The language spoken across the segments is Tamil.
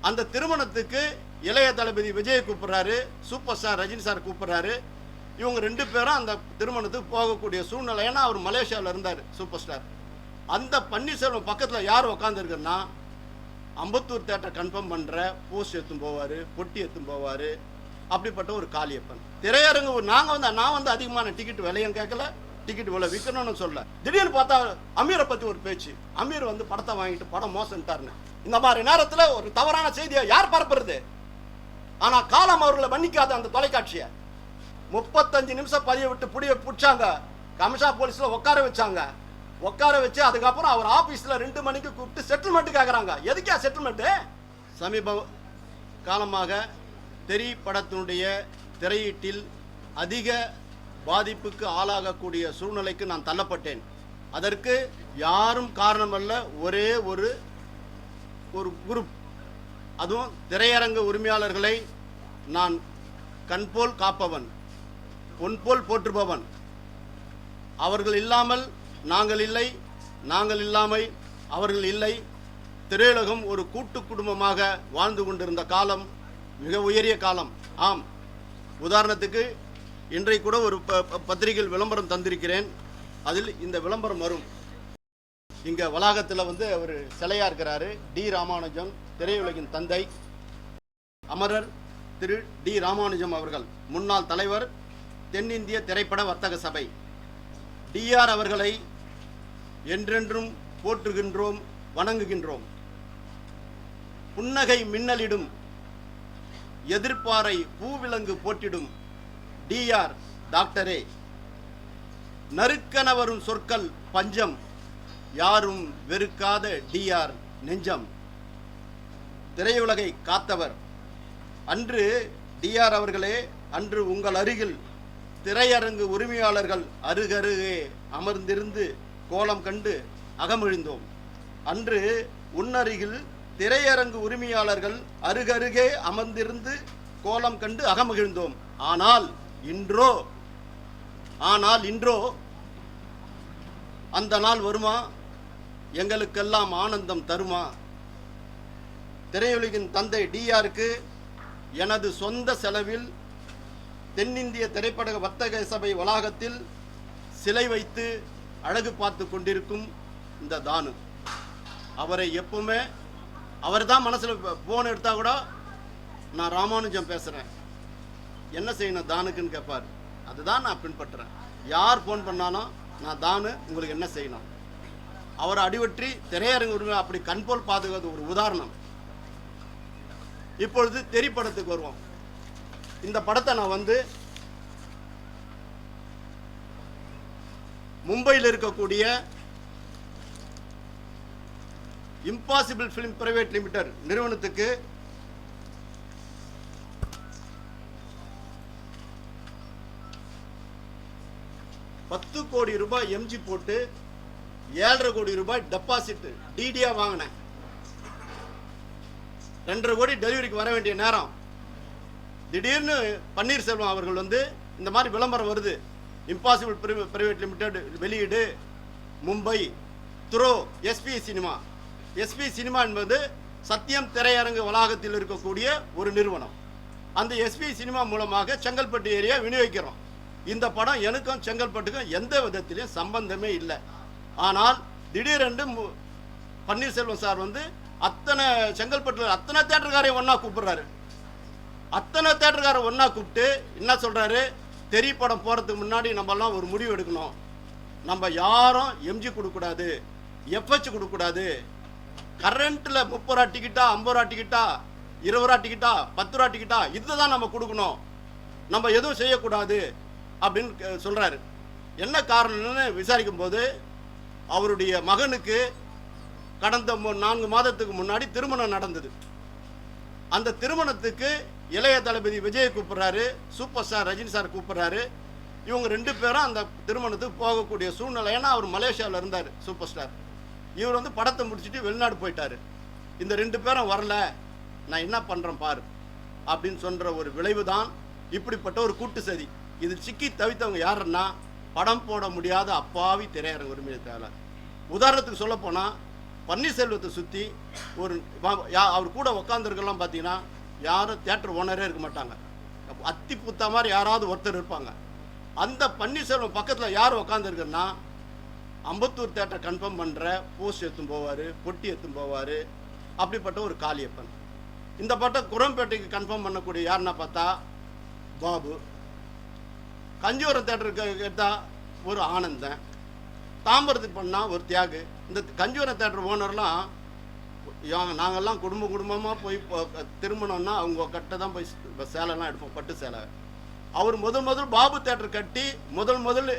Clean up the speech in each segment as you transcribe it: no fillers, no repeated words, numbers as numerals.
அந்த திருமணத்துக்கு இளைய தளபதி விஜய் கூப்பிடுறாரு, சூப்பர் ஸ்டார் ரஜினி சார் கூப்பிடுறாரு. இவங்க 2 பேரும் அந்த திருமணத்துக்கு போகக்கூடிய சூழ்நிலை. ஏன்னா அவர் மலேசியாவில் இருந்தார் சூப்பர் ஸ்டார். அந்த பன்னீர்செல்வம் பக்கத்தில் யார் உட்காந்துருக்குன்னா, அம்பத்தூர் தேட்டர் கன்ஃபார்ம் பண்ணுற போஸ்ட் எடுத்துன்னு போவார், பொட்டி எடுத்துன்னு போவார். அப்படிப்பட்ட ஒரு காளியப்பன். திரையரங்கு நான் வந்து அதிகமான டிக்கெட் விலையும் கேட்கல, டிக்கெட் விலை விற்கணும்னு சொல்ல. திடீர்னு பார்த்தா அமீரை பற்றி ஒரு பேச்சு. அமீர் வந்து படத்தை வாங்கிட்டு படம் மோசம்ட்டாருன்னு. இந்த மாதிரி நேரத்தில் ஒரு தவறான செய்தியை யார் பரப்புறது? ஆனால் காலம் அவர்களை மன்னிக்காத அந்த தொலைக்காட்சியை 35 நிமிஷம் பதிய விட்டு பிடிச்சாங்க. கமிஷா போலீஸில் உட்கார வச்சாங்க. உட்கார வச்சு அதுக்கப்புறம் அவர் ஆஃபீஸில் 2 மணிக்கு கூப்பிட்டு செட்டில்மெண்ட்டு கேட்குறாங்க. எதுக்கா செட்டில்மெண்ட்டு? சமீப காலமாக தெரி படத்தினுடைய திரையீட்டில் அதிக பாதிப்புக்கு ஆளாகக்கூடிய சூழ்நிலைக்கு நான் தள்ளப்பட்டேன். அதற்கு யாரும் காரணமல்ல, ஒரே ஒரு குரூப். அதுவும் திரையரங்கு உரிமையாளர்களை நான் கண்போல் காப்பவன், பொன்போல் போற்றுபவன். அவர்கள் இல்லாமல் நாங்கள் இல்லை, நாங்கள் இல்லாமை அவர்கள் இல்லை. திரையுலகம் ஒரு கூட்டு குடும்பமாக வாழ்ந்து கொண்டிருந்த காலம் மிக உயரிய காலம். ஆம், உதாரணத்துக்கு இன்றைக்கு கூட ஒரு பத்திரிகையில் விளம்பரம் தந்திருக்கிறேன். அதில் இந்த விளம்பரம் வரும். இங்கே வளாகத்தில் வந்து அவர் சிலையாக இருக்கிறாரு. டி ராமானுஜம், திரையுலகின் தந்தை, அமரர் திரு டி ராமானுஜம் அவர்கள், முன்னாள் தலைவர், தென்னிந்திய திரைப்பட வர்த்தக சபை. டிஆர் அவர்களை என்றென்றும் போற்றுகின்றோம், வணங்குகின்றோம். புன்னகை மின்னலிடும், எதிர்ப்பாறை பூவிலங்கு போட்டிடும் டிஆர் டாக்டரே. நறுக்கன வரும் சொற்கள் பஞ்சம், யாரும் வெறுக்காத டிஆர் நெஞ்சம். திரையுலகை காத்தவர். அன்று டிஆர் அவர்களே, அன்று உங்கள் அருகில் திரையரங்கு உரிமையாளர்கள் அருகருகே அமர்ந்திருந்து கோலம் கண்டு அகமழிந்தோம். அன்று உன்னருகில் திரையரங்கு உரிமையாளர்கள் அருகருகே அமர்ந்திருந்து கோலம் கண்டு அகமகிழ்ந்தோம். ஆனால் இன்றோ அந்த நாள் வருமா? எங்களுக்கெல்லாம் ஆனந்தம் தருமா? திரையுலகின் தந்தை டிஆருக்கு எனது சொந்த செலவில் தென்னிந்திய திரைப்பட வர்த்தக சபை வளாகத்தில் சிலை வைத்து அழகு பார்த்து கொண்டிருக்கும் இந்த தானு. அவரை எப்பவுமே அவர் தான் மனசில் ஃபோன் எடுத்தால் கூட நான் ராமானுஜம் பேசுகிறேன், என்ன செய்யணும் தானுக்குன்னு கேட்பார். அதுதான் நான் பின்பற்றுறேன். யார் ஃபோன் பண்ணாலும் நான் தானு, உங்களுக்கு என்ன செய்யணும். அவரை அடிவற்றி திரையரங்கு உரிமை அப்படி கண்போல் பாதுகாத்து ஒரு உதாரணம். இப்பொழுது தெரி படத்துக்கு வருவோம். இந்த படத்தை நான் வந்து மும்பையில் இருக்கக்கூடிய இம்பாசிபிள் ஃபிலிம் பிரைவேட் லிமிடெட் நிறுவனத்துக்கு ₹10 கோடி எம்ஜி போட்டு 7.5 கோடி டெபாசிட் டிடியா வாங்கினேன். 2.5 கோடி டெலிவரிக்கு வர வேண்டிய நேரம் திடீர்னு பன்னீர்செல்வம் அவர்கள் வந்து இந்த மாதிரி விளம்பரம் வருது, இம்பாசிபிள் பிரைவேட் லிமிடெட் வெளியீடு Mumbai throw SP cinema. SP cinema என்பது சத்தியம் திரையரங்கு வளாகத்தில் இருக்கக்கூடிய ஒரு நிறுவனம். அந்த எஸ்பி சினிமா மூலமாக செங்கல்பட்டு ஏரியா விநியோகிக்கிறோம். இந்த படம் எனக்கும் செங்கல்பட்டுக்கும் எந்த விதத்திலையும் சம்பந்தமே இல்லை. ஆனால் திடீரென்று பன்னீர்செல்வம் சார் வந்து அத்தனை செங்கல்பட்டில் அத்தனை தேட்டருக்காரையும் ஒன்றா கூப்பிடுறாரு. அத்தனை தேட்டருக்காரர் ஒன்றா கூப்பிட்டு என்ன சொல்கிறாரு, தெரி படம் போகிறதுக்கு முன்னாடி நம்மலாம் ஒரு முடிவு எடுக்கணும். நம்ம யாரும் எம்ஜி கொடுக்கக்கூடாது, எஃப்ஹெச் கொடுக்கக்கூடாது. கரண்ட்டில் 30 ரூபா டிக்கெட்டா, 50 ரூபா டிக்கெட்டா, 20 ரூபா டிக்கெட்டா, 10 ரூபா டிக்கெட்டா, இதுதான் நம்ம கொடுக்கணும், நம்ம எதுவும் செய்யக்கூடாது அப்படின்னு சொல்கிறாரு. என்ன காரணம்னு விசாரிக்கும் போது அவருடைய மகனுக்கு கடந்த 4 மாதத்துக்கு முன்னாடி திருமணம் நடந்தது. அந்த திருமணத்துக்கு இளைய தளபதி விஜய் கூப்பிடுறாரு, சூப்பர் ஸ்டார் ரஜினி சார் கூப்பிடுறாரு. இவங்க 2 பேரும் அந்த திருமணத்துக்கு போகக்கூடிய சூழ்நிலை. ஏன்னா அவர் மலேசியாவில் இருந்தார் சூப்பர் ஸ்டார். இவர் வந்து படத்தை முடிச்சுட்டு வெளிநாடு போயிட்டார். இந்த 2 பேரும் வரல, நான் என்ன பண்ணுறேன் பாரு அப்படின்னு சொல்கிற ஒரு விளைவு தான் இப்படிப்பட்ட ஒரு கூட்டு சதி. இது சிக்கி தவித்தவங்க யாருன்னா படம் போட முடியாத அப்பாவி திரையரங்கு உரிமையாளர். உதாரணத்துக்கு சொல்ல போனால் பன்னீர்செல்வத்தை சுற்றி ஒரு அவர் கூட உட்காந்துருக்கலாம் பார்த்தீங்கன்னா யாரும் தியேட்டர் ஓனரே இருக்க மாட்டாங்க. அத்தி புத்தா மாதிரி யாராவது ஒருத்தர் இருப்பாங்க. அந்த பன்னீர்செல்வம் பக்கத்தில் யார் உட்காந்துருக்குன்னா அம்பத்தூர் தியேட்டர் கன்ஃபார்ம் பண்ணுற போஸ்ட் எடுத்துன்னு போவார், பொட்டி எடுத்துன்னு போவார். அப்படிப்பட்ட ஒரு காளியப்பன். இந்த பட்டம் குரம்பேட்டைக்கு கன்ஃபார்ம் பண்ணக்கூடிய யாருன்னா பார்த்தா பாபு. கஞ்சிவரம் தேட்டருக்கு கேட்டால் ஒரு ஆனந்தன். தாம்பரத்துக்கு பண்ணால் ஒரு தியாகு. இந்த கஞ்சிவரம் தேட்டர் ஓனர்லாம் நாங்கள்லாம் குடும்பமாக போய் திருமணம்னா அவங்க கட்ட தான் போய் சேலைலாம் எடுப்போம், பட்டு சேலை. அவர் முதல் பாபு தேட்டர் கட்டி முதல்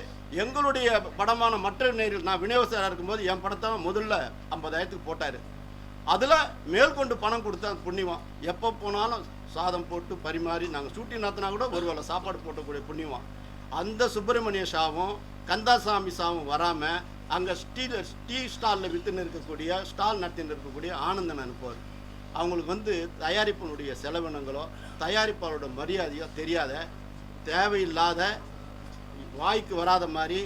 எங்களுடைய படமான மற்ற நேரில் நான் விநியோகஸ்தராக இருக்கும்போது என் படத்தை முதல்ல 50,000 போட்டார். அதில் மேற்கொண்டு பணம் கொடுத்தா புண்ணியம். எப்போ போனாலும் சாதம் போட்டு பரிமாறி நாங்கள் ஷூட்டிங் நடத்தினா கூட ஒரு வேளை சாப்பாடு போட்டக்கூடிய புண்ணியம். அந்த சுப்பிரமணிய ஷாவும் கந்தாசாமி ஷாவும் வராமல் அங்கே டீ ஸ்டாலில் விற்றுன்னு இருக்கக்கூடிய ஸ்டால் நடத்தின்னு இருக்கக்கூடிய ஆனந்தன் அனுப்புவார். அவங்களுக்கு தயாரிப்பினுடைய செலவினங்களோ தயாரிப்பாளரோட மரியாதையோ தெரியாத, தேவையில்லாத, வாய்க்கு வராத மாதிரி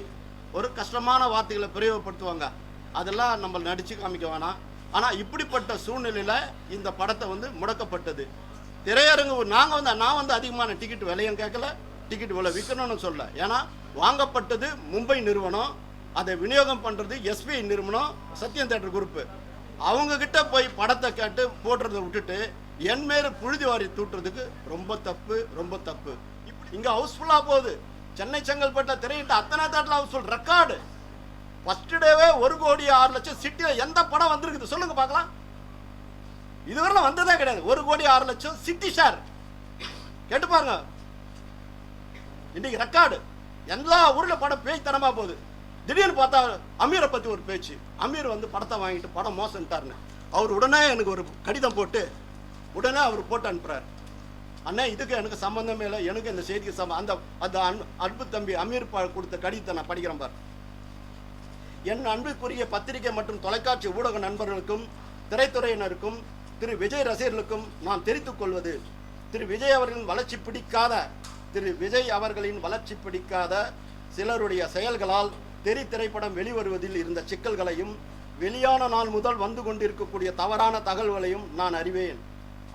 ஒரு கஷ்டமான வார்த்தைகளை பிரயோகப்படுத்துவாங்க. அதெல்லாம் நம்ம நடித்து காமிக்க வேணாம். ஆனால் இப்படிப்பட்ட சூழ்நிலையில் இந்த படத்தை முடக்கப்பட்டது. திரையரங்கு நான் அதிகமான டிக்கெட் விலையும் கேட்கல, டிக்கெட் விலை விற்கணும்னு சொல்ல. ஏன்னா வாங்கப்பட்டது மும்பை நிறுவனம், அதை விநியோகம் பண்ணுறது எஸ்பி நிறுவனம், சத்யம் தேட்டர் குரூப்பு. அவங்கக்கிட்ட போய் படத்தை கேட்டு போடுறதை விட்டுட்டு என் மேலே புழுதி வாரி தூட்டுறதுக்கு ரொம்ப தப்பு. இப்படி இங்கே ஹவுஸ்ஃபுல்லாக போகுது. சென்னை செங்கல்பட்டு திரையிட்ட அத்தனை தேட்டரில் ஹவுஸ்ஃபுல் ரெக்கார்டு. ஃபர்ஸ்ட் டேவே 1,06,00,000 சிட்டியில் எந்த படம் வந்திருக்குது சொல்லுங்க பார்க்கலாம். இதுவரை வந்ததே கிடையாது. 1,06,00,000 சிட்டி ஷேர் கேட்டு பாருங்க. இன்னைக்கு ரெக்கார்டு. எல்லா ஊரில் படம் பேய்த்தனமாக போகுது. திடீர்னு பார்த்தா அமீரை பற்றி ஒரு பேச்சு. அமீர் படத்தை வாங்கிட்டு படம் மோசம்ட்டாருன்னு அவர் உடனே எனக்கு ஒரு கடிதம் போட்டு அவர் போட்டு அனுப்புகிறார். அண்ணா இதுக்கு எனக்கு சம்மந்தமே இல்லை, எனக்கு இந்த செய்திக்கு அந்த அன்பு தம்பி அமீர் கொடுத்த கடிதத்தை நான் படிக்கிறேன் பார். என் அன்புக்குரிய பத்திரிகை மற்றும் தொலைக்காட்சி ஊடக நண்பர்களுக்கும் திரைத்துறையினருக்கும் திரு விஜய் ரசிகர்களுக்கும் நான் தெரிவித்துக் கொள்வது, திரு விஜய் அவர்களின் வளர்ச்சி பிடிக்காத சிலருடைய செயல்களால் திரைப்படம் வெளிவருவதில் இருந்த சிக்கல்களையும் வெளியான நாள் முதல் வந்து கொண்டிருக்கக்கூடிய தவறான தகவல்களையும் நான் அறிவேன்.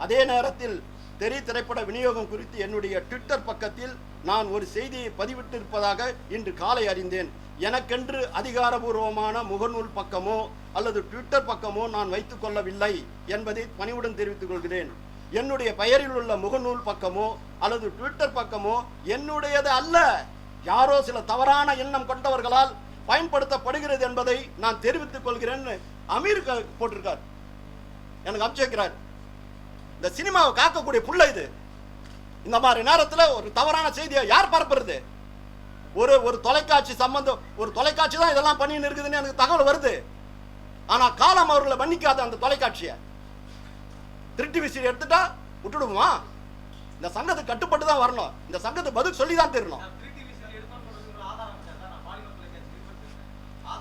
அதே நேரத்தில் திரைப்பட விநியோகம் குறித்து என்னுடைய ட்விட்டர் பக்கத்தில் நான் ஒரு செய்தியை பதிவிட்டிருப்பதாக இன்று காலை அறிந்தேன். எனக்கென்று அதிகாரபூர்வமான முகநூல் பக்கமோ அல்லது ட்விட்டர் பக்கமோ நான் வைத்துக் கொள்ளவில்லை என்பதை பணிவுடன் தெரிவித்துக் கொள்கிறேன். என்னுடைய பெயரில் உள்ள முகநூல் பக்கமோ அல்லது ட்விட்டர் பக்கமோ என்னுடையது அல்ல, யாரோ சில தவறான எண்ணம் கொண்டவர்களால் பயன்படுத்தப்படுகிறது என்பதை நான் தெரிவித்துக் கொள்கிறேன். அமீர் போட்டிருக்கார், எனக்கு அனுப்பிச்சிருக்கிறார். இந்த சினிமாவை காக்கக்கூடிய புள்ள இது. இந்த மாதிரி நேரத்தில் ஒரு தவறான செய்தியை யார் பரப்புறது? ஒரு தொலைக்காட்சி சம்பந்தம், ஒரு தொலைக்காட்சி தான் இதெல்லாம் பண்ணின்னு இருக்குதுன்னு எனக்கு தகவல் வருது. ஆனா காலம் அவர்களை மன்னிக்காத அந்த தொலைக்காட்சியை திருட்டி விசிறி எடுத்துட்டா விட்டுடுமா? இந்த சங்கத்துக்கு கட்டுப்பட்டு தான் வரணும். இந்த சங்கத்துக்கு பதில் சொல்லி தான் தெரியணும்.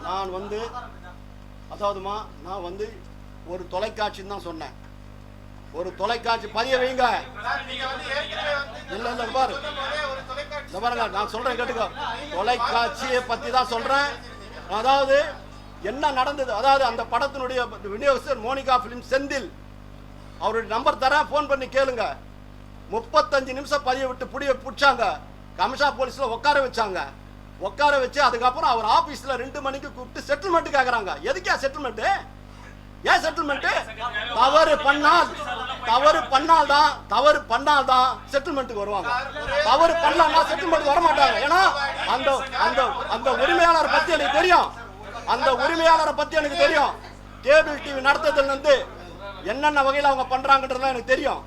நான் அதாவதுமா நான் ஒரு தொலைக்காட்சின்னு தான் சொன்னேன். ஒரு தொலைக்காட்சி பதிய வைங்க. இல்ல பாரு, பாருங்க நான் சொல்றேன் கேட்டுக்கோ. தொலைக்காட்சியை பத்தி தான் சொல்றேன். அதாவது என்ன நடந்தது, அதாவது அந்த படத்தினுடைய விநியோகஸ்தர் மோனிகா பிலிம் செந்தில், அவருடைய நம்பர் தரேன், போன் பண்ணி கேளுங்க. 35 நிமிஷம் பதிய விட்டு பிடிச்சாங்க. கமிஷா போலீஸ்ல உட்கார வச்சு அதுக்கப்புறம் அவர் ஆபீஸ்ல 2 மணிக்கு கூப்பிட்டு செட்டில்மெண்ட் கேக்குறாங்க. எதுக்கா செட்டில்மெண்ட்? ஏன் செட்டில்மெண்ட்? தவறு பண்ணால் தான் செட்டில்மெண்ட்டுக்கு வருவாங்க. தவறு பண்ணலன்னா செட்டில்மெண்ட் வர மாட்டாங்க. ஏன்னா அந்த உரிமையாளரை பத்தி எனக்கு தெரியும். கேபிள் டிவி நடத்துறதுல என்னென்ன வகையில் அவங்க பண்றாங்கன்றதுலாம் எனக்கு தெரியும்.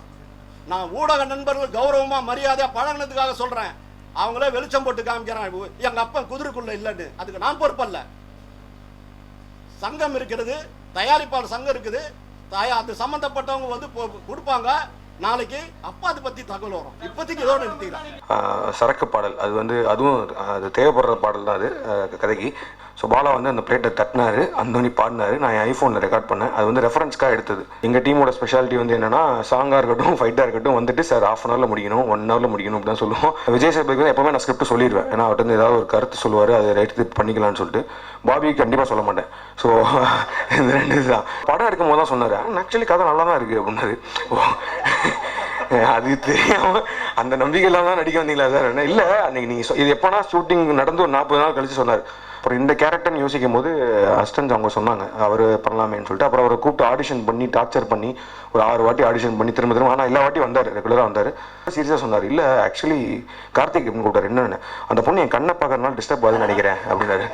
நான் ஊடக நண்பர்கள் கௌரவமா மரியாதையா பழகினதுக்காக சொல்றேன். அவங்களே வெளிச்சம் போட்டு காமிக்கிறான் எங்க அப்பா குதிரைக்குள்ள இல்லைன்னு. அதுக்கு நான் பொறுப்பல்ல. சங்கம் இருக்கிறது, தயாரிப்பாளர் சங்கம் இருக்குது. அது சம்பந்தப்பட்டவங்க கொடுப்பாங்க. நாளைக்கு அப்பா அதை பற்றி தகவல் வரும். இப்போதைக்கு இதோட நிறுத்திக்கலாம். சரக்கு பாடல் அது வந்து அதுவும் அது தேவைப்படுற பாடல் தான் அது கதைக்கு. ஸோ பாலா வந்து அந்த பிளேட்டை தட்டினாரு, அந்தோனி பாடினாரு, நான் என் ஐஃபோனில் ரெக்கார்ட் பண்ணேன். அது வந்து ரெஃபரன்ஸ்க்காக எடுத்தது. எங்கள் டீமோட ஸ்பெஷாலிட்டி வந்து என்னன்னா, சாங்காக இருக்கட்டும் ஃபைட்டாக இருக்கட்டும் வந்துட்டு சார் ½ hour முடிக்கணும், 1 hour முடிக்கணும் அப்படி தான் சொல்லுவோம். விஜய் சேதுபதிக்கு வந்து எப்போவுமே நான் ஸ்கிரிப்ட் சொல்லிடுவேன், ஏன்னா அவர்கிட்ட வந்து ஏதாவது ஒரு கருத்து சொல்லுவார், அதை ரைட்டு பண்ணிக்கலாம்னு சொல்லிட்டு. பாபிக்கு கண்டிப்பாக சொல்ல மாட்டேன். ஸோ இந்த 2 தான். படம் எடுக்கும் போது தான் சொன்னார், ஆக்சுவலி கதை நல்லா தான் இருக்குது அப்படின்னாரு. அது தெரியாமல் அந்த நம்பிக்கையெல்லாம் தான் நடிக்க வந்தீங்களா சார்? இல்லை, அன்றைக்கி நீங்கள் இது எப்போனா ஷூட்டிங் நடந்து ஒரு 40 நாள் கழிச்சு சொன்னார். அப்புறம் இந்த கேரக்டர்னு யோசிக்கும் போது அசிஸ்டன்ஸ் அவங்க சொன்னாங்க அவர் பண்ணலாமேன்னு சொல்லிட்டு. அப்புறம் அவரை கூப்பிட்டு ஆடிஷன் பண்ணி டார்ச்சர் பண்ணி ஒரு 6 வாட்டி ஆடிஷன் பண்ணி திரும்ப ஆனால் எல்லா வாட்டி வந்தார், ரெகுலராக வந்தார். சீரியஸாக சொன்னார், இல்லை ஆக்சுவலி கார்த்திக் கூப்பிட்டார், என்னென்ன அந்த பொண்ணு என் கண்ணை பார்க்கறதுனால டிஸ்டர்ப் ஆகுதுன்னு நினைக்கிறேன் அப்படின்னாரு.